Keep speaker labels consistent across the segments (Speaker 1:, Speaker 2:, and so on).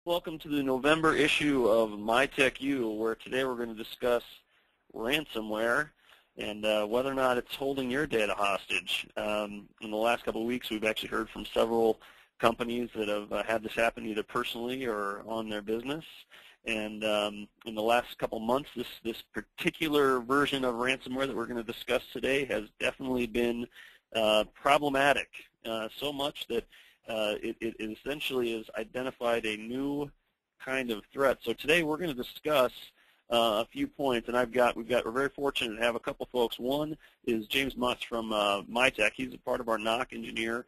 Speaker 1: Welcome to the November issue of Mytech U, where today we're going to discuss ransomware and whether or not it's holding your data hostage. In the last couple of weeks, we've actually heard from several companies that have had this happen either personally or on their business. And in the last couple of months, this particular version of ransomware that we're going to discuss today has definitely been problematic, so much that it essentially has identified a new kind of threat. So today we're going to discuss a few points, and we're very fortunate to have a couple folks. One is James Mutz from Mytech. He's a part of our NOC engineer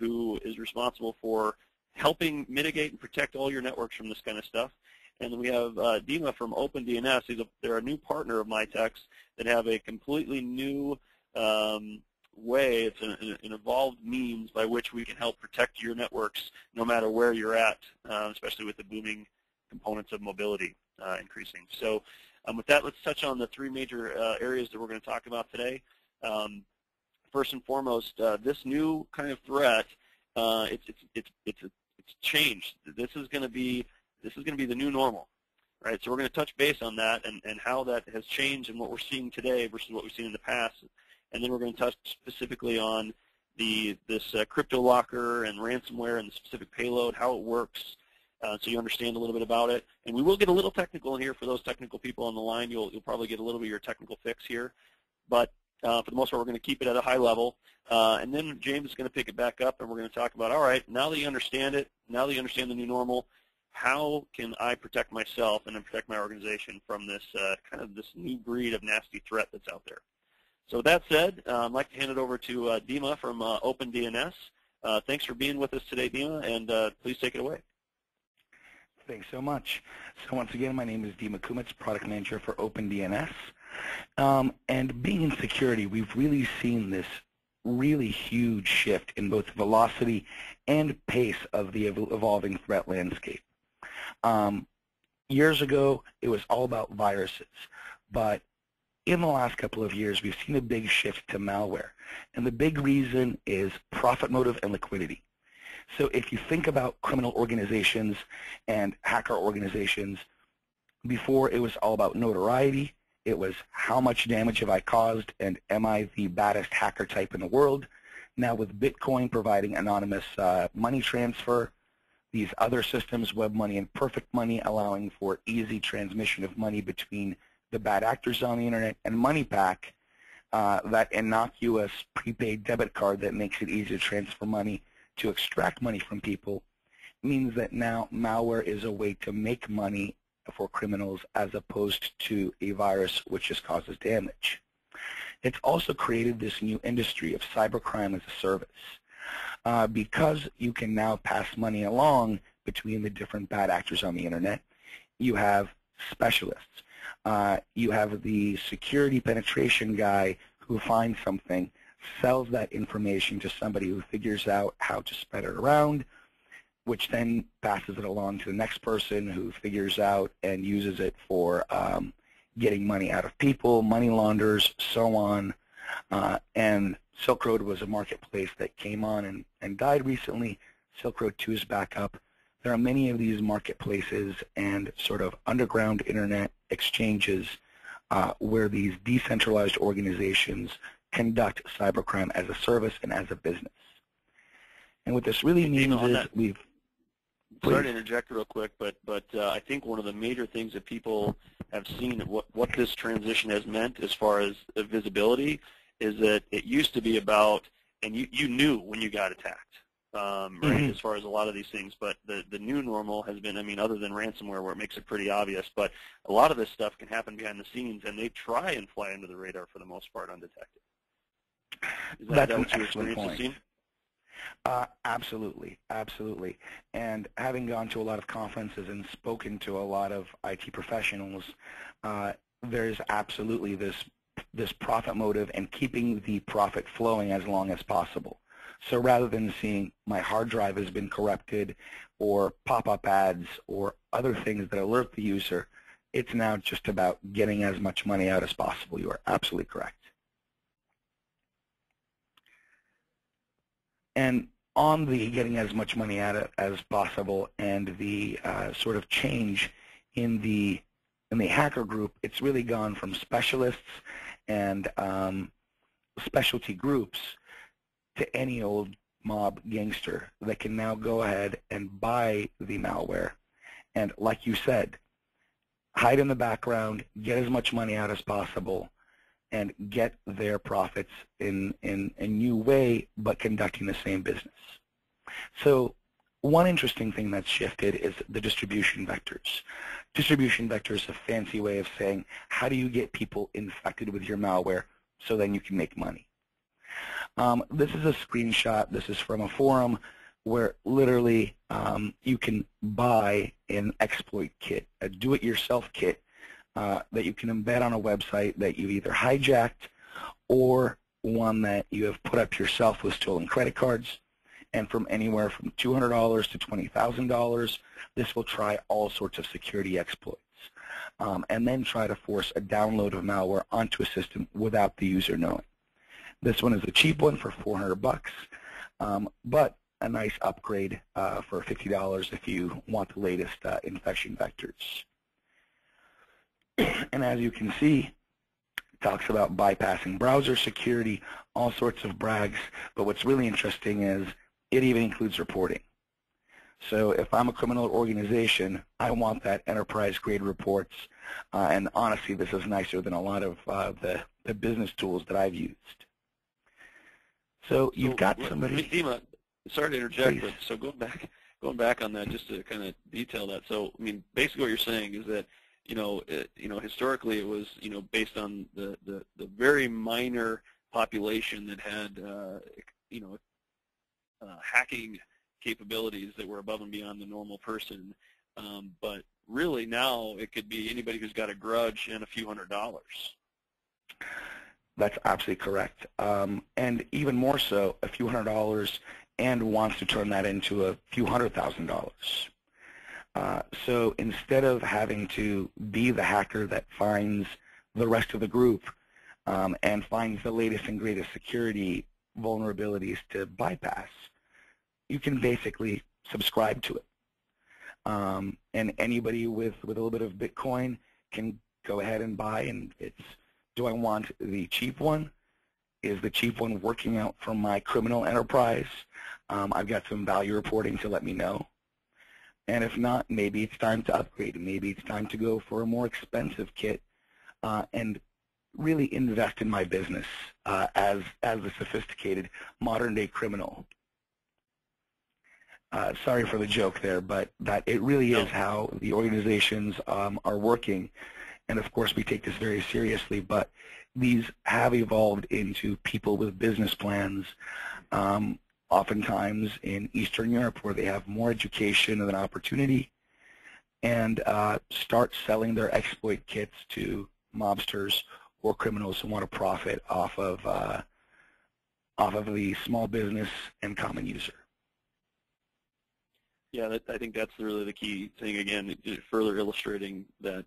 Speaker 1: who is responsible for helping mitigate and protect all your networks from this kind of stuff. And then we have Dima from OpenDNS. They're a new partner of Mytech's that have a completely new way. It's an evolved means by which we can help protect your networks no matter where you're at, especially with the booming components of mobility increasing. So with that, let's touch on the three major areas that we're going to talk about today. First and foremost, this new kind of threat, it's changed. This is going to be the new normal, right? So we're going to touch base on that and how that has changed and what we're seeing today versus what we've seen in the past. And then we're going to touch specifically on this crypto locker and ransomware and the specific payload, how it works, so you understand a little bit about it. And we will get a little technical in here for those technical people on the line. You'll probably get a little bit of your technical fix here. But for the most part, we're going to keep it at a high level. And then James is going to pick it back up, and we're going to talk about, all right, now that you understand it, now that you understand the new normal, how can I protect myself and then protect my organization from this kind of this new breed of nasty threat that's out there? So with that said, I'd like to hand it over to Dima from OpenDNS. Thanks for being with us today, Dima, and please take it away.
Speaker 2: Thanks so much. So once again, my name is Dima Kumitz, Product Manager for OpenDNS. And being in security, we've really seen this really huge shift in both velocity and pace of the evolving threat landscape. Years ago, it was all about viruses, but in the last couple of years, we've seen a big shift to malware, and the big reason is profit motive and liquidity. So if you think about criminal organizations and hacker organizations, before it was all about notoriety, it was how much damage have I caused and am I the baddest hacker type in the world? Now with Bitcoin providing anonymous money transfer, these other systems, web money and perfect money, allowing for easy transmission of money between the bad actors on the internet, and MoneyPack, that innocuous prepaid debit card that makes it easy to transfer money to extract money from people, means that now malware is a way to make money for criminals as opposed to a virus which just causes damage. It's also created this new industry of cybercrime as a service. Because you can now pass money along between the different bad actors on the internet, you have specialists. You have the security penetration guy who finds something, sells that information to somebody who figures out how to spread it around, which then passes it along to the next person who figures out and uses it for getting money out of people, money launderers, so on. And Silk Road was a marketplace that came on and died recently. Silk Road 2 is back up. There are many of these marketplaces and sort of underground internet exchanges where these decentralized organizations conduct cybercrime as a service and as a business. And what this really means is we've...
Speaker 1: Sorry to interject real quick, but I think one of the major things that people have seen, what this transition has meant as far as visibility, is that it used to be about, and you knew when you got attacked. Right, as far as a lot of these things, but the new normal has been, I mean, other than ransomware where it makes it pretty obvious, but a lot of this stuff can happen behind the scenes, and they try and fly under the radar for the most part undetected.
Speaker 2: That's an excellent point. Absolutely, absolutely. And having gone to a lot of conferences and spoken to a lot of IT professionals, there's absolutely this profit motive and keeping the profit flowing as long as possible. So rather than seeing my hard drive has been corrupted or pop-up ads or other things that alert the user, it's now just about getting as much money out as possible. You are absolutely correct. And on the getting as much money out of as possible and the sort of change in the hacker group, it's really gone from specialists and specialty groups to any old mob gangster that can now go ahead and buy the malware. And like you said, hide in the background, get as much money out as possible, and get their profits in a new way, but conducting the same business. So one interesting thing that's shifted is the distribution vectors. Distribution vector is a fancy way of saying, how do you get people infected with your malware so then you can make money? This is a screenshot. This is from a forum where literally you can buy an exploit kit, a do-it-yourself kit that you can embed on a website that you've either hijacked or one that you have put up yourself with stolen credit cards. And from anywhere from $200 to $20,000, this will try all sorts of security exploits and then try to force a download of malware onto a system without the user knowing. This one is a cheap one for $400, but a nice upgrade for $50 if you want the latest infection vectors. And as you can see, it talks about bypassing browser security, all sorts of brags, but what's really interesting is it even includes reporting. So if I'm a criminal organization, I want that enterprise-grade reports, and honestly, this is nicer than a lot of the business tools that I've used. So you've got somebody.
Speaker 1: Dima, sorry to interject,
Speaker 2: Please.
Speaker 1: but so going back on that, just to kind of detail that. So I mean, basically, what you're saying is that historically it was based on the very minor population that had hacking capabilities that were above and beyond the normal person, but really now it could be anybody who's got a grudge and a few $100s.
Speaker 2: That's absolutely correct. And even more so, a few $100s and wants to turn that into a few $100,000. So instead of having to be the hacker that finds the rest of the group and finds the latest and greatest security vulnerabilities to bypass, you can basically subscribe to it. And anybody with a little bit of Bitcoin can go ahead and buy, and it's, do I want the cheap one? Is the cheap one working out for my criminal enterprise? I've got some value reporting to let me know. And if not, maybe it's time to upgrade. Maybe it's time to go for a more expensive kit and really invest in my business as a sophisticated modern-day criminal. Sorry for the joke there, but that it really is how the organizations are working. And of course, we take this very seriously, but these have evolved into people with business plans, oftentimes in Eastern Europe where they have more education and an opportunity, and start selling their exploit kits to mobsters or criminals who want to profit off of the small business and common user.
Speaker 1: Yeah, I think that's really the key thing. Again, further illustrating that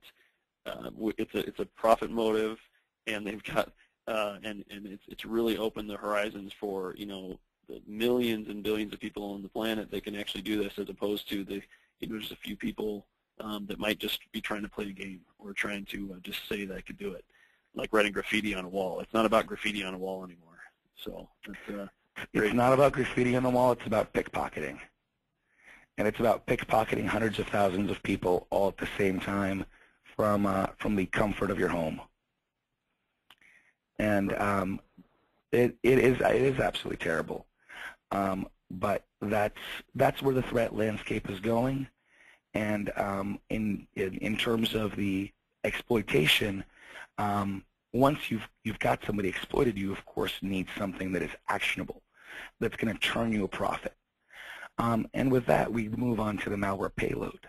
Speaker 1: it's a profit motive, and they've got and it's really opened the horizons for the millions and billions of people on the planet that can actually do this, as opposed to just a few people that might just be trying to play a game or trying to just say that I could do it, like writing graffiti on a wall. It's not about graffiti on a wall anymore. So
Speaker 2: it's not about graffiti on the wall. It's about pickpocketing. And it's about pickpocketing hundreds of thousands of people all at the same time from the comfort of your home. And it is absolutely terrible. But that's where the threat landscape is going. And in terms of the exploitation, once you've got somebody exploited, you of course need something that is actionable, that's going to turn you a profit. And with that, we move on to the malware payload.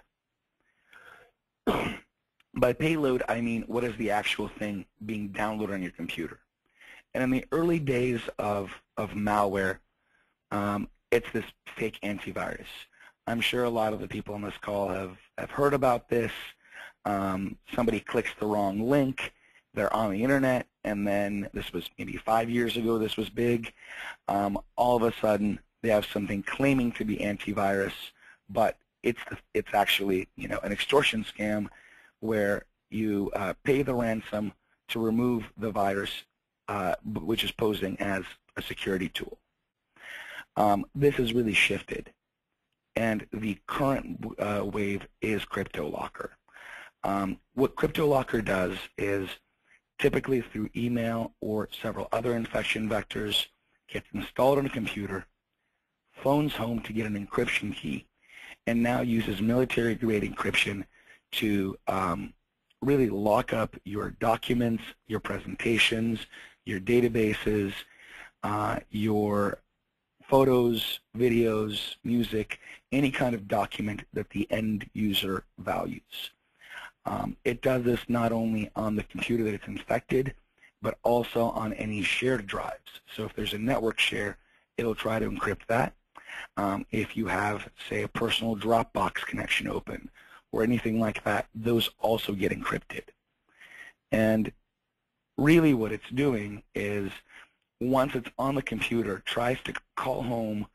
Speaker 2: By payload, I mean what is the actual thing being downloaded on your computer. And in the early days of malware, it's this fake antivirus. I'm sure a lot of the people on this call have heard about this. Somebody clicks the wrong link, they're on the internet, and then this was maybe 5 years ago, this was big. All of a sudden, They have something claiming to be antivirus, but it's actually, an extortion scam where you pay the ransom to remove the virus, which is posing as a security tool. This has really shifted, and the current wave is CryptoLocker. What CryptoLocker does is, typically through email or several other infection vectors, gets installed on a computer, phones home to get an encryption key, and now uses military-grade encryption to really lock up your documents, your presentations, your databases, your photos, videos, music, any kind of document that the end user values. It does this not only on the computer that it's infected, but also on any shared drives. So if there's a network share, it'll try to encrypt that. If you have, say, a personal Dropbox connection open or anything like that, those also get encrypted. And really what it's doing is, once it's on the computer, tries to call home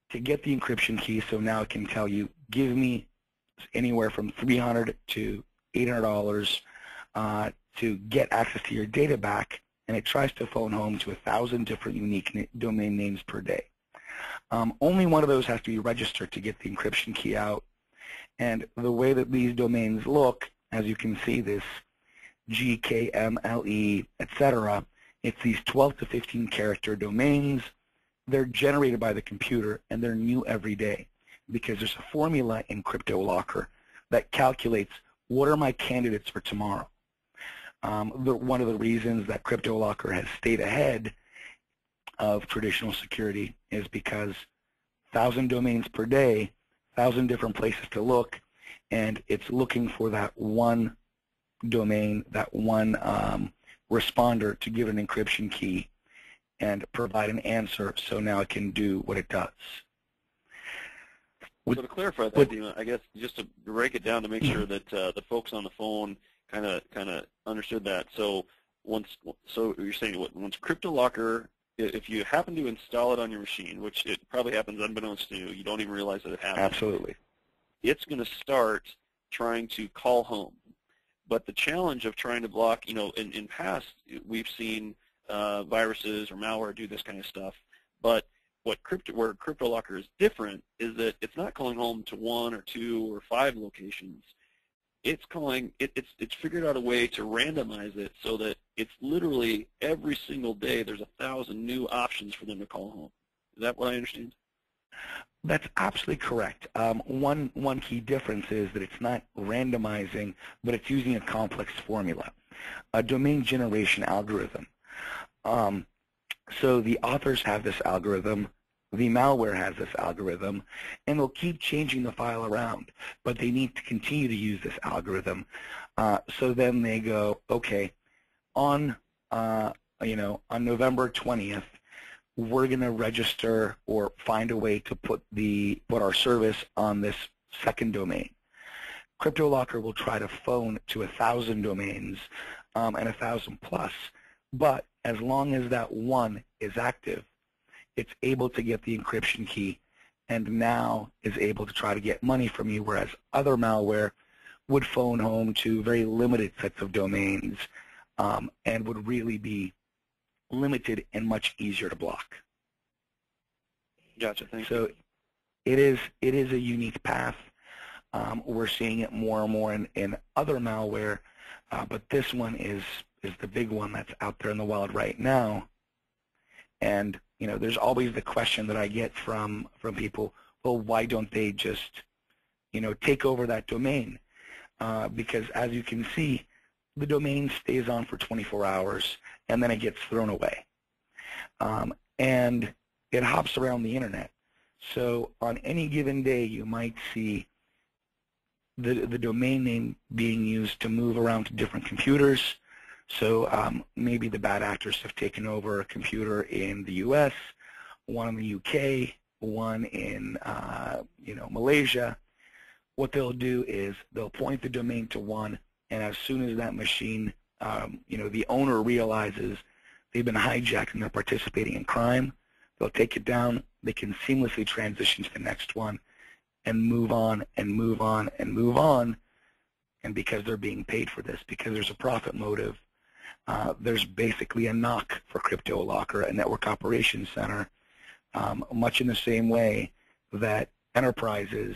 Speaker 2: to get the encryption key, so now it can tell you, give me anywhere from $300 to $800 to get access to your data back, and it tries to phone home to 1,000 different unique domain names per day. Only one of those has to be registered to get the encryption key out, and the way that these domains look, as you can see, this GKMLE, etc., it's these 12 to 15 character domains. They're generated by the computer, and they're new every day because there's a formula in CryptoLocker that calculates what are my candidates for tomorrow. One of the reasons that CryptoLocker has stayed ahead of traditional security is because 1,000 domains per day, 1,000 different places to look, and it's looking for that one domain, that one responder to give an encryption key and provide an answer, so now it can do what it does.
Speaker 1: So to clarify that, Dima, I guess just to break it down to make sure that the folks on the phone kind of understood that. So you're saying once CryptoLocker, if you happen to install it on your machine, which it probably happens unbeknownst to you, you don't even realize that it happens.
Speaker 2: Absolutely.
Speaker 1: It's going to start trying to call home. But the challenge of trying to block, in past we've seen viruses or malware do this kind of stuff, but where CryptoLocker is different is that it's not calling home to 1 or 2 or 5 locations. It's calling it's figured out a way to randomize it so that it's literally every single day there's 1,000 new options for them to call home. Is that what I understand?
Speaker 2: That's absolutely correct. One key difference is that it's not randomizing, but it's using a complex formula, a domain generation algorithm. So the authors have this algorithm, the malware has this algorithm, and they'll keep changing the file around, but they need to continue to use this algorithm. So then they go, okay, on November 20th, we're going to register or find a way to put our service on this second domain. CryptoLocker will try to phone to 1,000 domains and 1,000 plus, but as long as that one is active, it's able to get the encryption key and now is able to try to get money from you, whereas other malware would phone home to very limited sets of domains and would really be limited and much easier to block.
Speaker 1: Gotcha. Thank you.
Speaker 2: So it is a unique path. We're seeing it more and more in other malware, but this one is the big one that's out there in the wild right now. And there's always the question that I get from people, well, why don't they just take over that domain? Because as you can see, the domain stays on for 24 hours and then it gets thrown away. And it hops around the internet. So on any given day, you might see the domain name being used to move around to different computers. So maybe the bad actors have taken over a computer in the U.S., one in the U.K., one in Malaysia. What they'll do is they'll point the domain to one, and as soon as that machine, the owner realizes they've been hijacked and they're participating in crime, They'll take it down. They can seamlessly transition to the next one and move on and move on and move on. And because they're being paid for this, because there's a profit motive, there's basically a knock for CryptoLocker, a network operations center, much in the same way that enterprises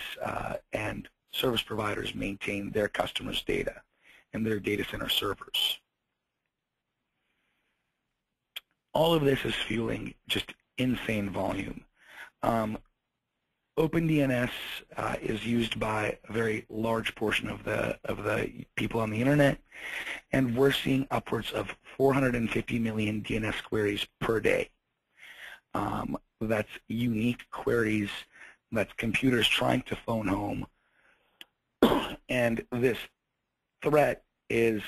Speaker 2: and service providers maintain their customers' data and their data center servers. All of this is fueling just insane volume. OpenDNS is used by a very large portion of the people on the internet, and we're seeing upwards of 450 million DNS queries per day. That's unique queries. That's computers trying to phone home, and this threat is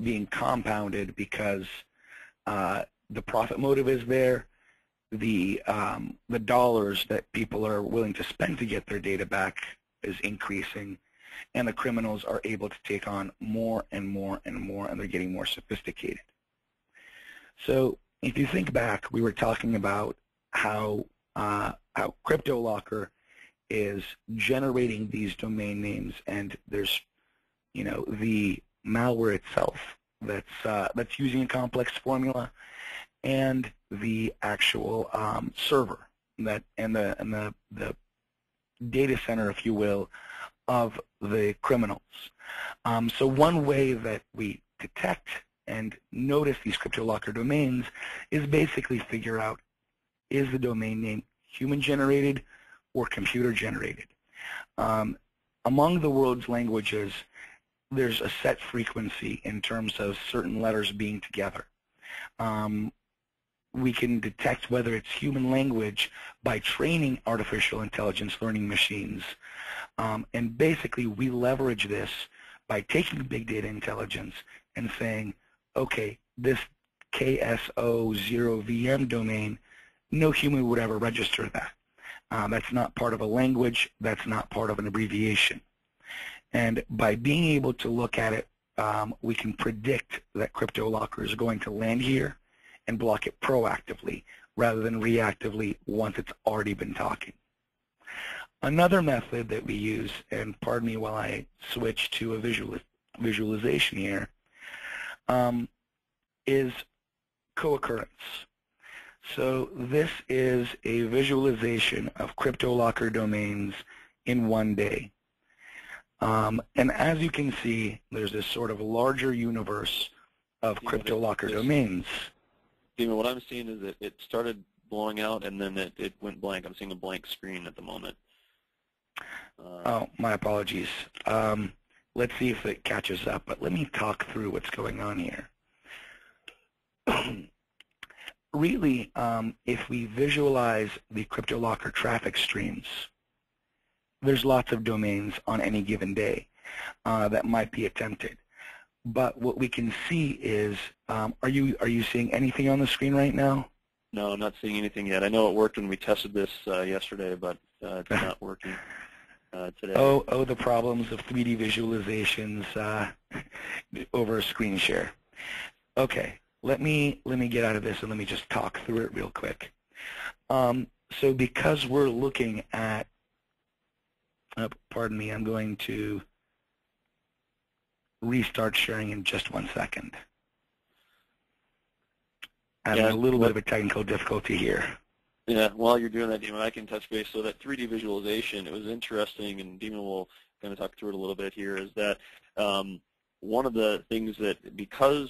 Speaker 2: being compounded because the profit motive is there. The dollars that people are willing to spend to get their data back is increasing, and the criminals are able to take on more and more and more, and they're getting more sophisticated. So if you think back, we were talking about how CryptoLocker is generating these domain names, and there's, the malware itself that's using a complex formula, and the actual server and the data center, if you will, of the criminals. So one way that we detect and notice these CryptoLocker domains is basically figure out, is the domain name human-generated or computer-generated? Among the world's languages, there's a set frequency in terms of certain letters being together. We can detect whether it's human language by training artificial intelligence learning machines. And basically, we leverage this by taking big data intelligence and saying, okay, this KSO0VM domain, no human would ever register that. That's not part of a language. That's not part of an abbreviation. And by being able to look at it, we can predict that CryptoLocker is going to land here and block it proactively rather than reactively once it's already been talking. Another method that we use, and pardon me while I switch to a visualization here, is co-occurrence. So this is a visualization of CryptoLocker domains in one day. And as you can see, there's this sort of larger universe of CryptoLocker domains.
Speaker 1: Steven, what I'm seeing is that it started blowing out and then it went blank. I'm seeing a blank screen at the moment.
Speaker 2: Oh, my apologies. Let's see if it catches up, but let me talk through what's going on here. Really, if we visualize the CryptoLocker traffic streams, there's lots of domains on any given day that might be attempted. But what we can see is, are you seeing anything on the screen right now?
Speaker 1: No, I'm not seeing anything yet. I know it worked when we tested this yesterday, but it's not working today.
Speaker 2: Oh, the problems of 3D visualizations over a screen share. Okay, let me get out of this and let me just talk through it real quick. So because we're looking at, pardon me, I'm going to restart sharing in just 1 second. Having a little bit of a technical difficulty here.
Speaker 1: Yeah, while you're doing that, Demon, I can touch base. So that 3D visualization, it was interesting, and Demon will kind of talk through it a little bit here, is that one of the things that, because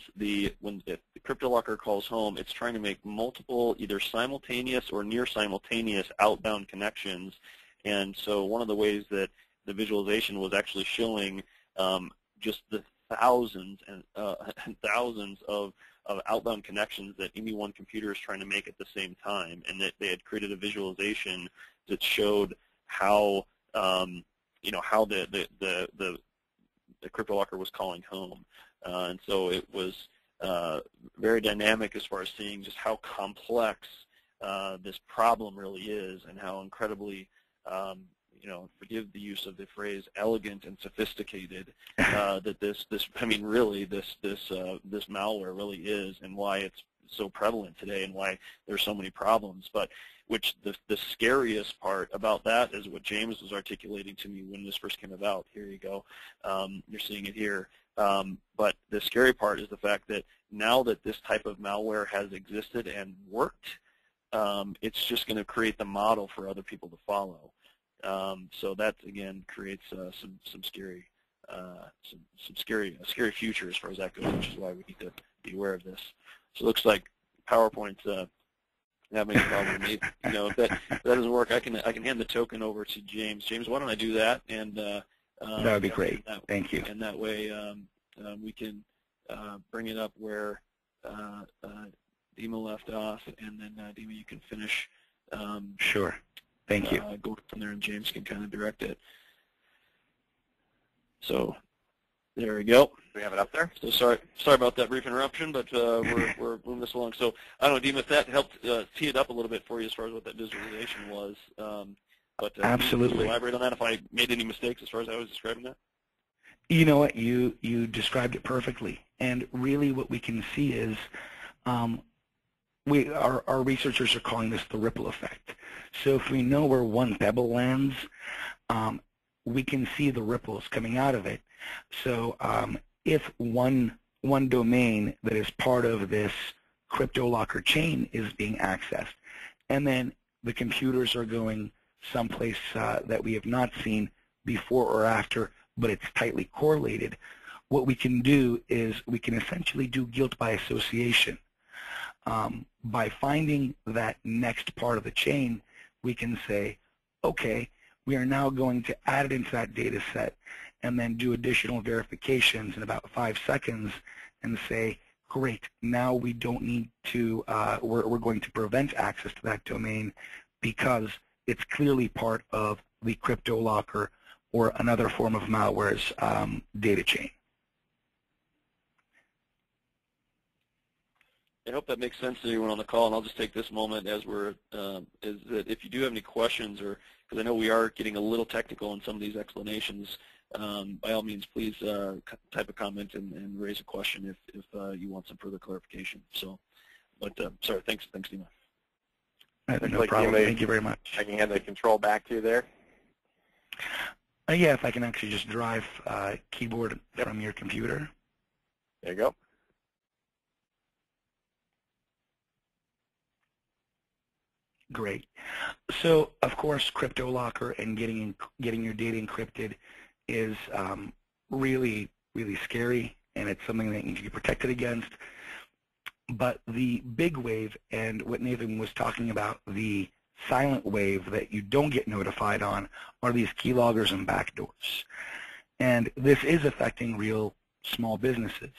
Speaker 1: when the CryptoLocker calls home, it's trying to make multiple, either simultaneous or near simultaneous outbound connections. And so one of the ways that the visualization was actually showing just the thousands and thousands of outbound connections that any one computer is trying to make at the same time, and that they had created a visualization that showed how how the CryptoLocker was calling home, and so it was very dynamic as far as seeing just how complex this problem really is, and how incredibly forgive the use of the phrase elegant and sophisticated that this malware really is, and why it's so prevalent today and why there's so many problems. But which the scariest part about that is what James was articulating to me when this first came about. Here you go. You're seeing it here. But the scary part is the fact that now that this type of malware has existed and worked, it's just going to create the model for other people to follow. So that again creates some scary, scary future as far as that goes, which is why we need to be aware of this. So it looks like PowerPoint's having a problem. Maybe, if that doesn't work, I can hand the token over to James. James, why don't I do that? And
Speaker 2: that would be great. Thank you.
Speaker 1: And that way we can bring it up where Dima left off, and then Dima, you can finish.
Speaker 2: Sure. Thank you.
Speaker 1: Go from there, and James can kind of direct it. So there we go.
Speaker 3: Do we have it up there?
Speaker 1: So sorry about that brief interruption, but we're moving this along. So I don't know, Dima, if that helped tee it up a little bit for you as far as what that visualization was. But
Speaker 2: absolutely.
Speaker 1: Can you elaborate on that if I made any mistakes as far as I was describing that?
Speaker 2: You know what? You described it perfectly. And really what we can see is our researchers are calling this the ripple effect. So if we know where one pebble lands, we can see the ripples coming out of it. So if one domain that is part of this crypto locker chain is being accessed, and then the computers are going someplace that we have not seen before or after, but it's tightly correlated, what we can do is we can essentially do guilt by association. By finding that next part of the chain, we can say, okay, we are now going to add it into that data set and then do additional verifications in about 5 seconds and say, great, now we don't need to, we're going to prevent access to that domain because it's clearly part of the crypto locker or another form of malware's data chain.
Speaker 1: I hope that makes sense to everyone on the call, and I'll just take this moment as we're, is that if you do have any questions, or because I know we are getting a little technical in some of these explanations, by all means, please type a comment and raise a question if you want some further clarification. So, but sorry, thanks, Dima.
Speaker 2: No problem. Thank you very much.
Speaker 3: I can hand the control back to you there.
Speaker 2: Yeah, if I can actually just drive keyboard from your computer.
Speaker 3: There you go.
Speaker 2: Great. So, of course, crypto locker and getting your data encrypted is really, really scary, and it's something that needs to be protected against. But the big wave, and what Nathan was talking about, the silent wave that you don't get notified on, are these keyloggers and backdoors. And this is affecting real small businesses.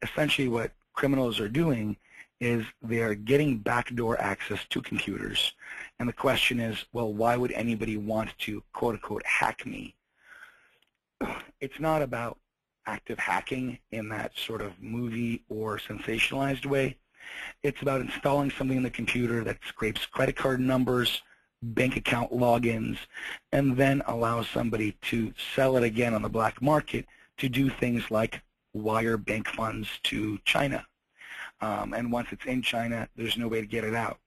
Speaker 2: Essentially what criminals are doing is they're getting backdoor access to computers. And the question is, well, why would anybody want to, quote unquote, hack me? It's not about active hacking in that sort of movie or sensationalized way. It's about installing something in the computer that scrapes credit card numbers, bank account logins, and then allows somebody to sell it again on the black market to do things like wire bank funds to China. And once it's in China, there's no way to get it out.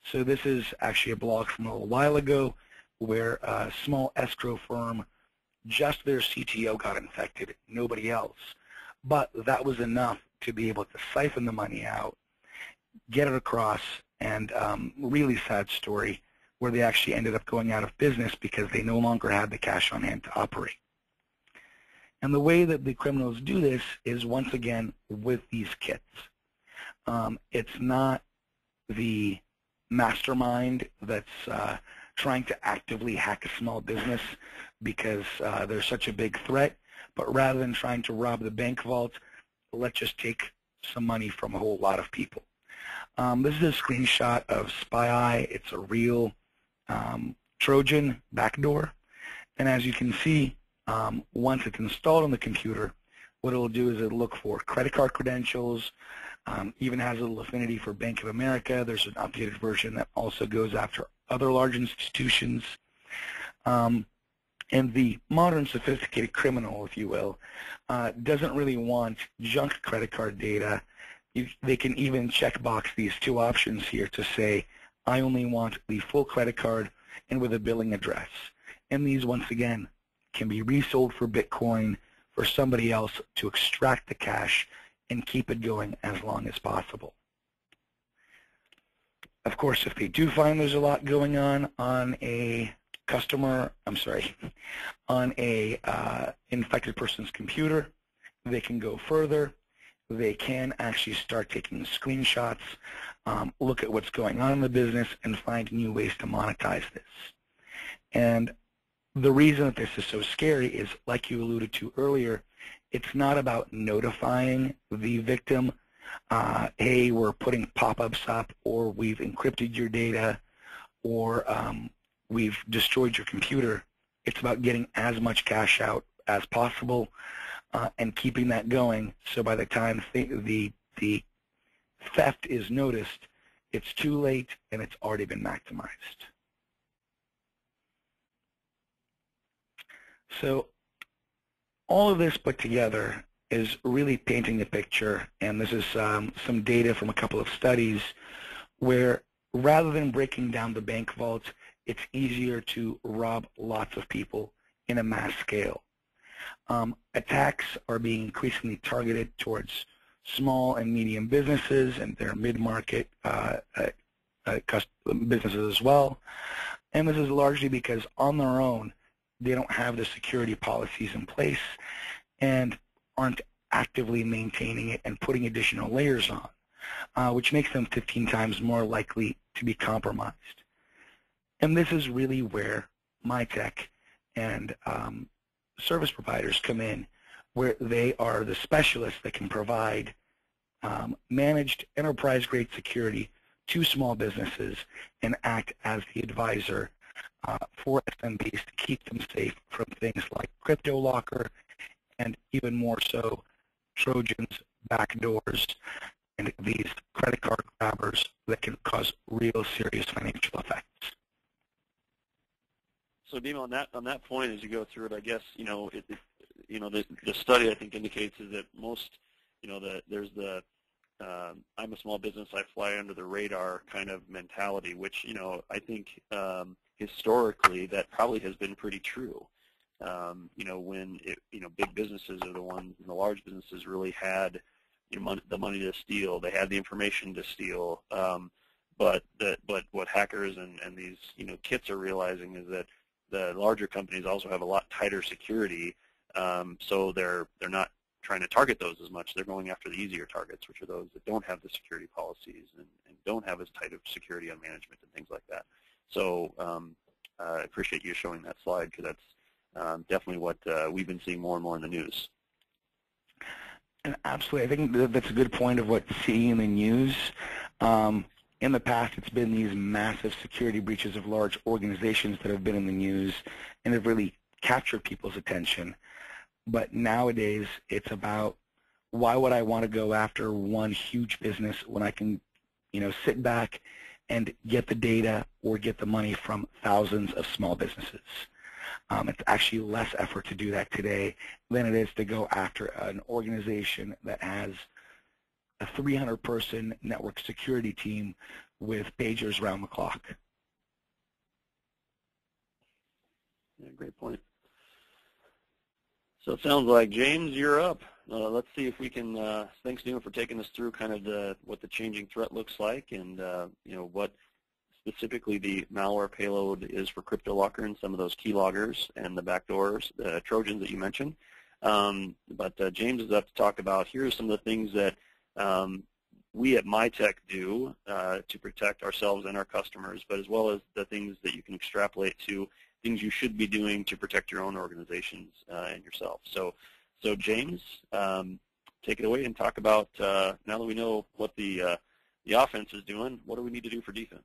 Speaker 2: So this is actually a blog from a little while ago where a small escrow firm, just their CTO got infected, nobody else. But that was enough to be able to siphon the money out, get it across, and really sad story where they actually ended up going out of business because they no longer had the cash on hand to operate. And the way that the criminals do this is, once again, with these kits. It's not the mastermind that's trying to actively hack a small business because they're such a big threat, but rather than trying to rob the bank vault, let's just take some money from a whole lot of people. This is a screenshot of SpyEye. It's a real Trojan backdoor, and as you can see, once it's installed on the computer, what it'll do is it'll look for credit card credentials, even has a little affinity for Bank of America. There's an updated version that also goes after other large institutions. And the modern sophisticated criminal, if you will, doesn't really want junk credit card data. They can even checkbox these two options here to say, I only want the full credit card and with a billing address. And these, once again, can be resold for Bitcoin for somebody else to extract the cash and keep it going as long as possible. Of course, if they do find there's a lot going on a on a infected person's computer, they can go further. They can actually start taking screenshots, look at what's going on in the business, and find new ways to monetize this. And the reason that this is so scary is, like you alluded to earlier, it's not about notifying the victim, hey, we're putting pop-ups up, or we've encrypted your data, or we've destroyed your computer. It's about getting as much cash out as possible and keeping that going, so by the time the theft is noticed, it's too late and it's already been maximized. So all of this put together is really painting a picture, and this is some data from a couple of studies where rather than breaking down the bank vault, it's easier to rob lots of people in a mass scale. Attacks are being increasingly targeted towards small and medium businesses and their mid-market businesses as well. And this is largely because on their own, they don't have the security policies in place and aren't actively maintaining it and putting additional layers on, which makes them 15 times more likely to be compromised. And this is really where Mytech and service providers come in, where they are the specialists that can provide managed enterprise-grade security to small businesses and act as the advisor for SMBs to keep them safe from things like crypto locker and even more so Trojans, backdoors, and these credit card grabbers that can cause real serious financial effects.
Speaker 1: So, Dima, on that point, as you go through it, I guess the study I think indicates is that most, there's the I'm a small business, I fly under the radar kind of mentality, which I think historically that probably has been pretty true. When big businesses are the ones, and the large businesses really had the money to steal, they had the information to steal. But what hackers and these kits are realizing is that the larger companies also have a lot tighter security, so they're not trying to target those as much. They're going after the easier targets, which are those that don't have the security policies and don't have as tight of security on management and things like that. So I appreciate you showing that slide, because that's definitely what we've been seeing more and more in the news.
Speaker 2: And absolutely, I think that's a good point of what's seeing in the news. In the past, it's been these massive security breaches of large organizations that have been in the news and have really captured people's attention. But nowadays, it's about, why would I want to go after one huge business when I can, sit back and get the data or get the money from thousands of small businesses? It's actually less effort to do that today than it is to go after an organization that has a 300-person network security team with pagers around the clock.
Speaker 1: Yeah, great point. So it sounds like, James, you're up. Let's see if we can, thanks, Dima, for taking us through kind of what the changing threat looks like, and what specifically the malware payload is for CryptoLocker and some of those keyloggers and the backdoors, the Trojans that you mentioned. But James is up to talk about, here are some of the things that we at Mytech do to protect ourselves and our customers, but as well as the things that you can extrapolate to things you should be doing to protect your own organizations and yourself. So James, take it away and talk about, now that we know what the offense is doing, what do we need to do for defense?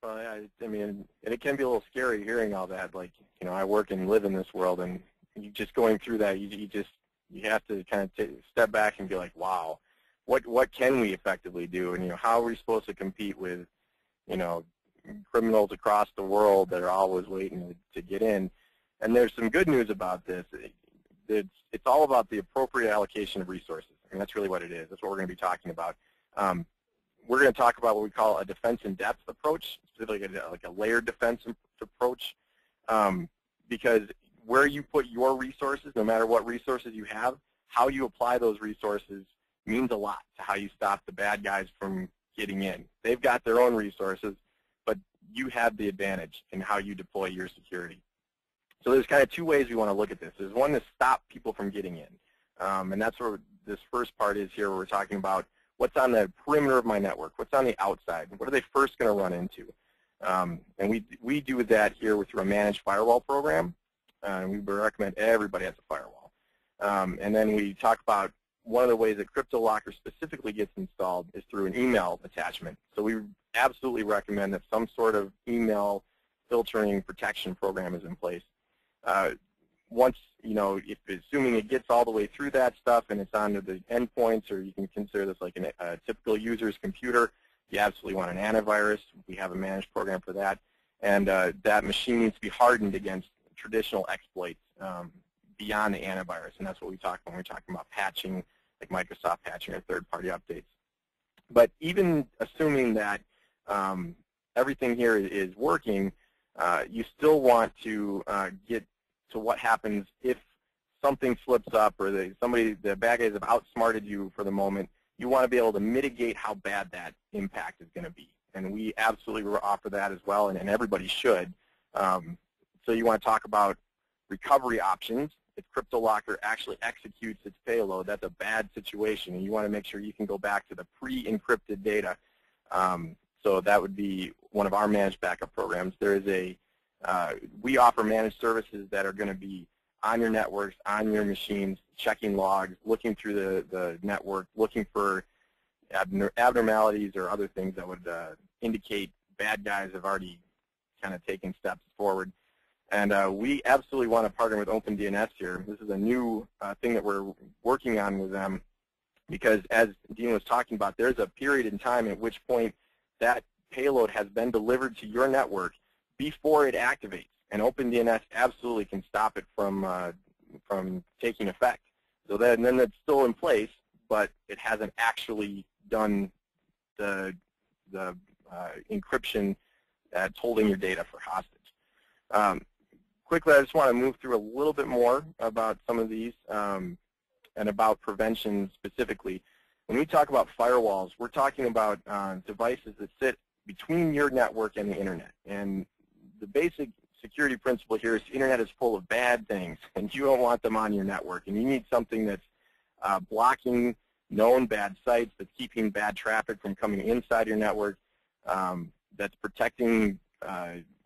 Speaker 3: Well, I mean, and it can be a little scary hearing all that. Like, I work and live in this world, and you just going through that, you have to kind of step back and be like, wow, what can we effectively do? And how are we supposed to compete with, criminals across the world that are always waiting to get in? And there's some good news about this. It's all about the appropriate allocation of resources. I mean, that's really what it is. That's what we're going to be talking about. we're going to talk about what we call a defense in depth approach, specifically like a layered defense approach, because where you put your resources, no matter what resources you have, how you apply those resources means a lot to how you stop the bad guys from getting in. They've got their own resources, but you have the advantage in how you deploy your security. So there's kind of two ways we want to look at this. There's one to stop people from getting in, and that's where this first part is here, where we're talking about what's on the perimeter of my network, what's on the outside, what are they first going to run into. And we do that here through a managed firewall program, and we recommend everybody has a firewall. And then we talk about one of the ways that CryptoLocker specifically gets installed is through an email attachment. So we absolutely recommend that some sort of email filtering protection program is in place. Once, assuming it gets all the way through that stuff and it's onto the endpoints, or you can consider this like a typical user's computer, you absolutely want an antivirus. We have a managed program for that. And that machine needs to be hardened against traditional exploits beyond the antivirus. And that's what we talk when we're talking about patching, like Microsoft patching or third-party updates. But even assuming that everything here is working, you still want to get to what happens if something slips up or the bad guys have outsmarted you for the moment. You want to be able to mitigate how bad that impact is going to be. And we absolutely offer that as well, and everybody should. So you want to talk about recovery options. If CryptoLocker actually executes its payload, that's a bad situation, and you want to make sure you can go back to the pre-encrypted data. So that would be one of our managed backup programs. There is we offer managed services that are going to be on your networks, on your machines, checking logs, looking through the network, looking for abnormalities or other things that would indicate bad guys have already kind of taken steps forward. And we absolutely want to partner with OpenDNS here. This is a new thing that we're working on with them, because as Dean was talking about, there's a period in time at which point that payload has been delivered to your network before it activates. And OpenDNS absolutely can stop it from taking effect. So then it's still in place, but it hasn't actually done the encryption that's holding your data for hostage. Quickly, I just want to move through a little bit more about some of these and about prevention specifically. When we talk about firewalls, we're talking about devices that sit between your network and the internet. And the basic security principle here is the internet is full of bad things, and you don't want them on your network. And you need something that's blocking known bad sites, that's keeping bad traffic from coming inside your network, that's protecting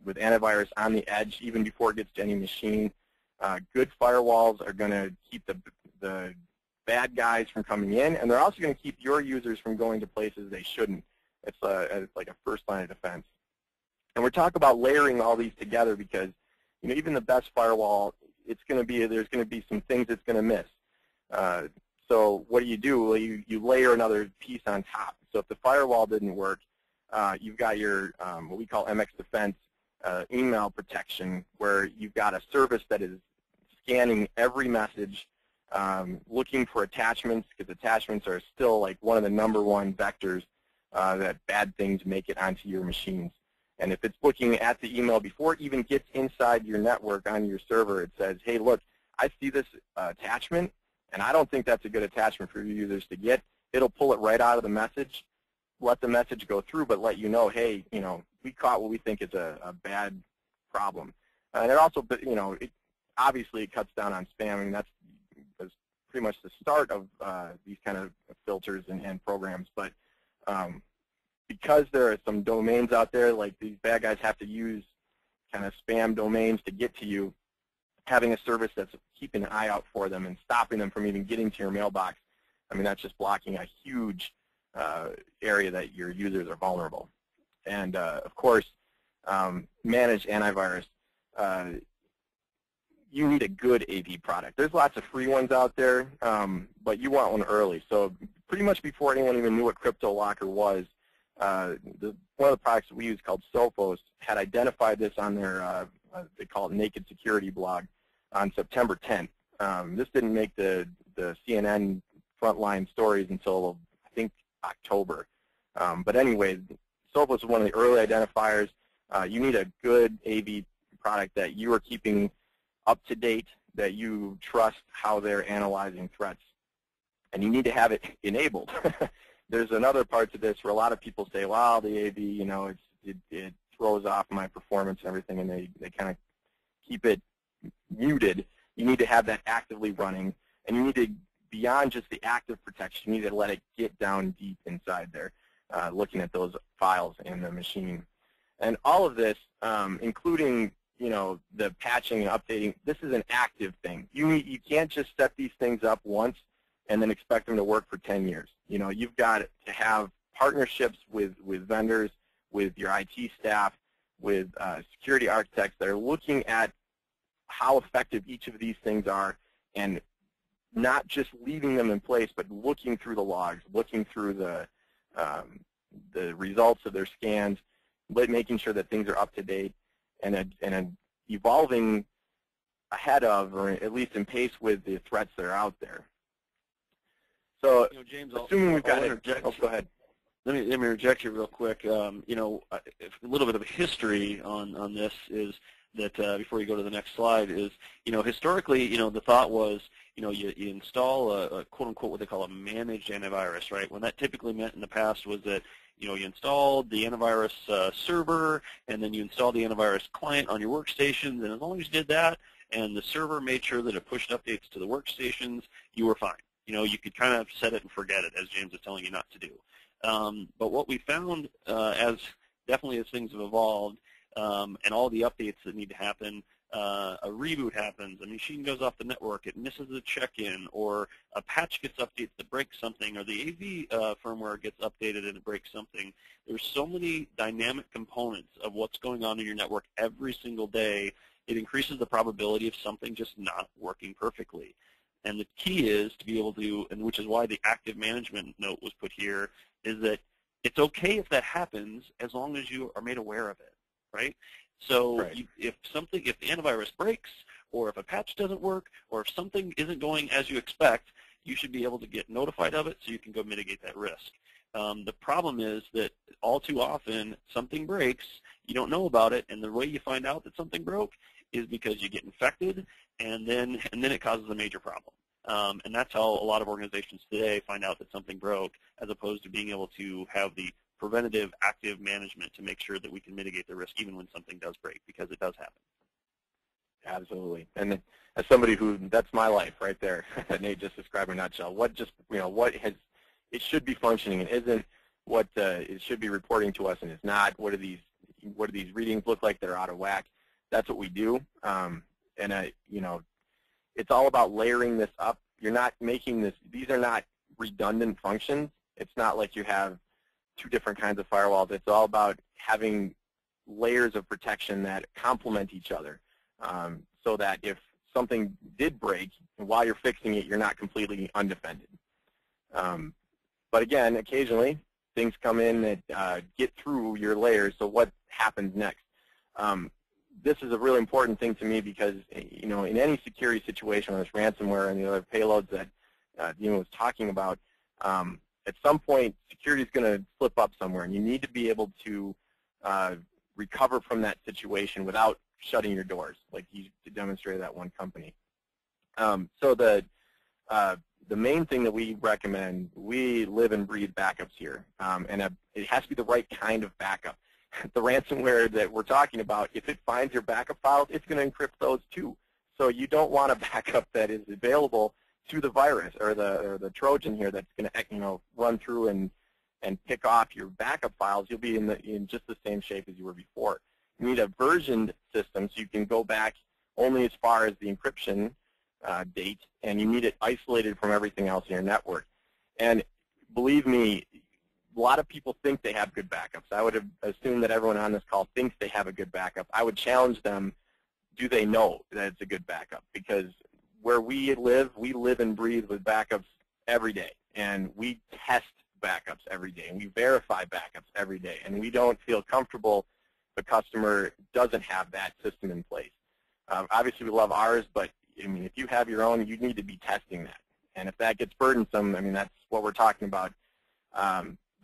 Speaker 3: with antivirus on the edge even before it gets to any machine. Good firewalls are going to keep the bad guys from coming in, and they're also going to keep your users from going to places they shouldn't. It's like a first line of defense. And we're talking about layering all these together because, even the best firewall, there's going to be some things it's going to miss. So what do? Well, you layer another piece on top. So if the firewall didn't work, you've got your what we call MX Defense email protection, where you've got a service that is scanning every message, looking for attachments, because attachments are still like one of the #1 vectors that bad things make it onto your machines. And if it's looking at the email before it even gets inside your network on your server, it says, hey, look, I see this attachment, and I don't think that's a good attachment for your users to get. It'll pull it right out of the message, let the message go through, but let you know, hey, we caught what we think is a bad problem. And it also, obviously it cuts down on spamming. That's pretty much the start of these kind of filters and programs. But because there are some domains out there, like these bad guys have to use kind of spam domains to get to you, having a service that's keeping an eye out for them and stopping them from even getting to your mailbox, that's just blocking a huge area that your users are vulnerable. And of course, managed antivirus. You need a good AV product. There's lots of free ones out there, but you want one early. So pretty much before anyone even knew what CryptoLocker was, one of the products that we use called Sophos had identified this on their, they call it Naked Security blog, on September 10th. This didn't make the CNN frontline stories until, I think, October. But anyway, Sophos is one of the early identifiers. You need a good AV product that you are keeping up to date, that you trust how they're analyzing threats. And you need to have it enabled. There's another part to this where a lot of people say, well, the AV, you know, it throws off my performance and everything, and they kind of keep it muted. You need to have that actively running, and you need to, beyond just the active protection, you need to let it get down deep inside there, looking at those files in the machine. And all of this, including, you know, the patching and updating, this is an active thing. You can't just set these things up once and then expect them to work for 10 years. You know, you've got to have partnerships with vendors, with your IT staff, with security architects that are looking at how effective each of these things are, and not just leaving them in place, but looking through the logs, looking through the results of their scans, but making sure that things are up to date and evolving ahead of, or at least in pace with, the threats that are out there. So,
Speaker 1: you know, James,
Speaker 3: assuming we've got
Speaker 1: interject.
Speaker 3: Oh, go ahead.
Speaker 1: Let me interject here real quick. You know, a little bit of a history on this is that before you go to the next slide is, you know, historically, you know, the thought was, you know, you install a quote unquote what they call a managed antivirus, right? When that typically meant in the past was that, you know, you installed the antivirus server, and then you installed the antivirus client on your workstations, and as long as you did that, and the server made sure that it pushed updates to the workstations, you were fine. You know, you could kind of set it and forget it, as James is telling you not to do. But what we found, as things have evolved, and all the updates that need to happen, a reboot happens, a machine goes off the network, it misses a check-in, or a patch gets updated that breaks something, or the AV firmware gets updated and it breaks something. There's so many dynamic components of what's going on in your network every single day, it increases the probability of something just not working perfectly. And the key is to be able to, and which is why the active management note was put here, is that it's okay if that happens as long as you are made aware of it, right? So
Speaker 3: Right.
Speaker 1: if the antivirus breaks, or if a patch doesn't work, or if something isn't going as you expect, you should be able to get notified of it so you can go mitigate that risk. The problem is that all too often something breaks, you don't know about it, and the way you find out that something broke is because you get infected, and then it causes a major problem. And that's how a lot of organizations today find out that something broke, as opposed to being able to have the preventative active management to make sure that we can mitigate the risk even when something does break, because it does happen.
Speaker 3: Absolutely. And as somebody who, that's my life right there, that Nate just described in a nutshell. What it should be functioning and isn't, what it should be reporting to us and is not, what do these readings look like that are out of whack. That's what we do. You know, it's all about layering this up. You're not making this, these are not redundant functions. It's not like you have two different kinds of firewalls. It's all about having layers of protection that complement each other, so that if something did break, while you're fixing it, you're not completely undefended. But again, occasionally, things come in that get through your layers, so what happens next? This is a really important thing to me because, you know, in any security situation, whether it's ransomware and the other payloads that Dino was talking about, at some point, security is going to slip up somewhere, and you need to be able to recover from that situation without shutting your doors, like you demonstrated at one company. So the main thing that we recommend, we live and breathe backups here, and it has to be the right kind of backup. The ransomware that we're talking about, if it finds your backup files, it's going to encrypt those too. So you don't want a backup that is available to the virus or the Trojan here that's going to, you know, run through and pick off your backup files. You'll be in just the same shape as you were before. You need a versioned system so you can go back only as far as the encryption date, and you need it isolated from everything else in your network. And believe me, a lot of people think they have good backups. I would assume that everyone on this call thinks they have a good backup. I would challenge them, do they know that it's a good backup? Because where we live and breathe with backups every day, and we test backups every day, and we verify backups every day, and we don't feel comfortable the customer doesn't have that system in place. Obviously, we love ours, but I mean, if you have your own, you need to be testing that. And if that gets burdensome, I mean, that's what we're talking about.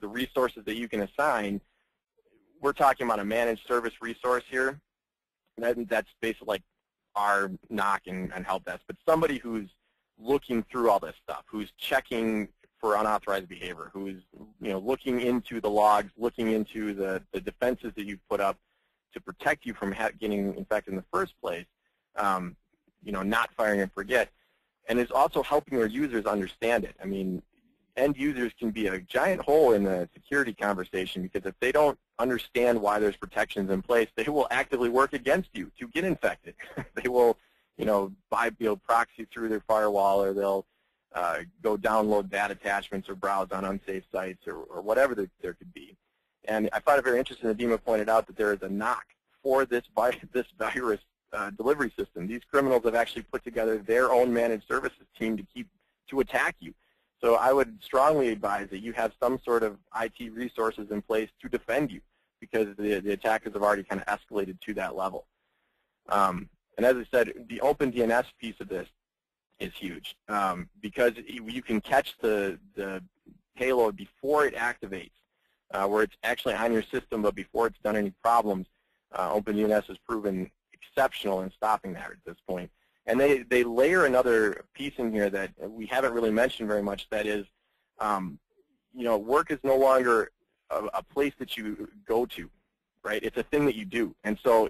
Speaker 3: the resources that you can assign, we're talking about a managed service resource here. That's basically like our NOC and help desk, but somebody who's looking through all this stuff, who's checking for unauthorized behavior, who's looking into the logs, looking into the defenses that you've put up to protect you from getting infected in the first place, not firing and forget, and is also helping your users understand it. I mean, end users can be a giant hole in the security conversation, because if they don't understand why there's protections in place, they will actively work against you to get infected. They will, buy proxy through their firewall, or they'll go download bad attachments or browse on unsafe sites, or whatever there could be. And I found it very interesting that Dima pointed out that there is a NOC for this virus delivery system. These criminals have actually put together their own managed services team to attack you. So I would strongly advise that you have some sort of IT resources in place to defend you, because the attackers have already kind of escalated to that level. And as I said, the OpenDNS piece of this is huge, because you can catch the payload before it activates, where it's actually on your system, but before it's done any problems. OpenDNS has proven exceptional in stopping that at this point. And they layer another piece in here that we haven't really mentioned very much. That is, work is no longer a place that you go to, right? It's a thing that you do. And so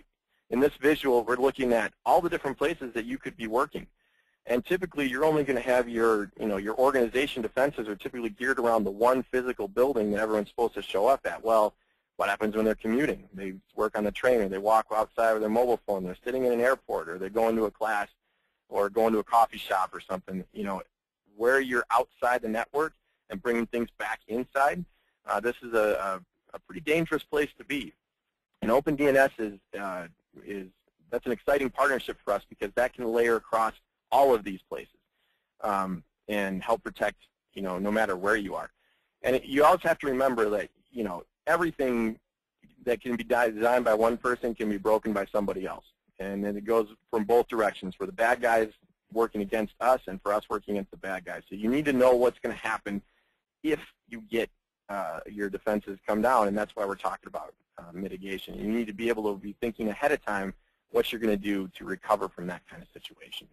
Speaker 3: in this visual, we're looking at all the different places that you could be working. And typically, you're only going to have your organization defenses are typically geared around the one physical building that everyone's supposed to show up at. Well, what happens when they're commuting? They work on the train, or they walk outside with their mobile phone. They're sitting in an airport, or they're going to a class, or going to a coffee shop or something. Where you're outside the network and bringing things back inside, this is a pretty dangerous place to be. And OpenDNS that's an exciting partnership for us, because that can layer across all of these places and help protect, no matter where you are. And you always have to remember that, everything that can be designed by one person can be broken by somebody else. And then it goes from both directions, for the bad guys working against us and for us working against the bad guys. So you need to know what's going to happen if you get your defenses come down, and that's why we're talking about mitigation. You need to be able to be thinking ahead of time what you're going to do to recover from that kind of situation.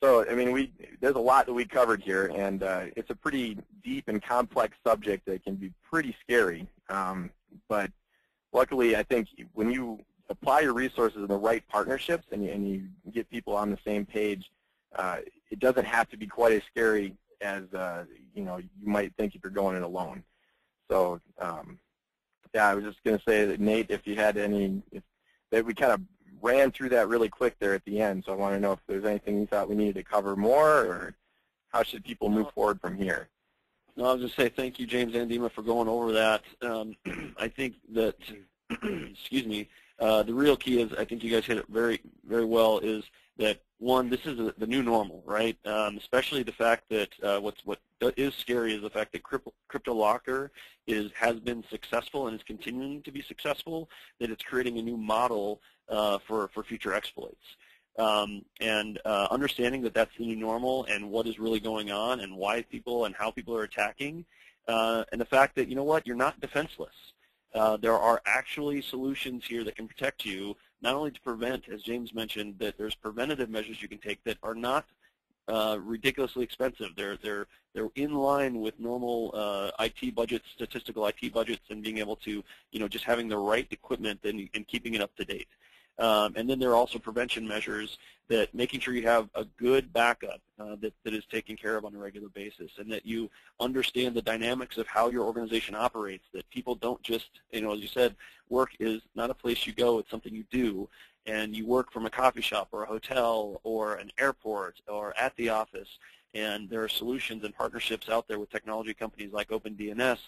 Speaker 3: So, I mean, there's a lot that we covered here, and it's a pretty deep and complex subject that can be pretty scary. But luckily, I think when you apply your resources in the right partnerships and you get people on the same page, it doesn't have to be quite as scary as you might think if you're going it alone. So, yeah, I was just going to say that, Nate, if you had that we kind of ran through that really quick there at the end, so I want to know if there's anything you thought we needed to cover more, or how should people move forward from here?
Speaker 1: No, I'll just say thank you, James and Dima, for going over that. I think that, excuse me, the real key is, I think you guys hit it very, very well, is that, one, this is the new normal, right? Especially the fact that what is scary is the fact that CryptoLocker has been successful and is continuing to be successful, that it's creating a new model for future exploits. And understanding that that's the new normal and what is really going on and why people and how people are attacking, and the fact that, you're not defenseless. There are actually solutions here that can protect you, not only to prevent, as James mentioned, that there's preventative measures you can take that are not ridiculously expensive. They're in line with normal IT budgets, statistical IT budgets, and being able to, just having the right equipment and keeping it up to date. And then there are also prevention measures that making sure you have a good backup that is taken care of on a regular basis, and that you understand the dynamics of how your organization operates, that people don't just, as you said, work is not a place you go, it's something you do, and you work from a coffee shop or a hotel or an airport or at the office, and there are solutions and partnerships out there with technology companies like OpenDNS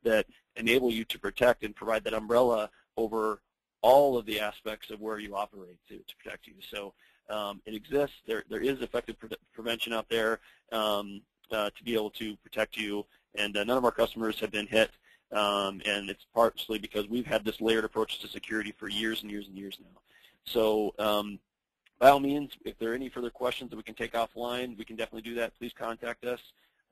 Speaker 1: that enable you to protect and provide that umbrella over all of the aspects of where you operate to protect you. So it exists. There is effective prevention out there to be able to protect you, and none of our customers have been hit, and it's partially because we've had this layered approach to security for years and years and years now. So by all means, if there are any further questions that we can take offline, we can definitely do that. Please contact us.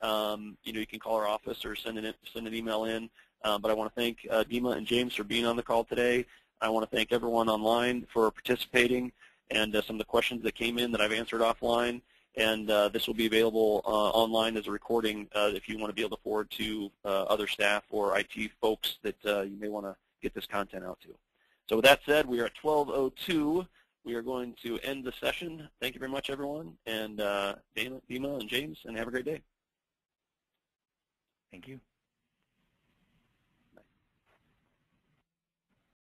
Speaker 1: you can call our office or send an email in. But I want to thank Dima and James for being on the call today. I want to thank everyone online for participating and some of the questions that came in that I've answered offline. And this will be available online as a recording if you want to be able to forward to other staff or IT folks that you may want to get this content out to. So with that said, we are at 12:02. We are going to end the session. Thank you very much, everyone. And Dima and James, and have a great day.
Speaker 2: Thank you.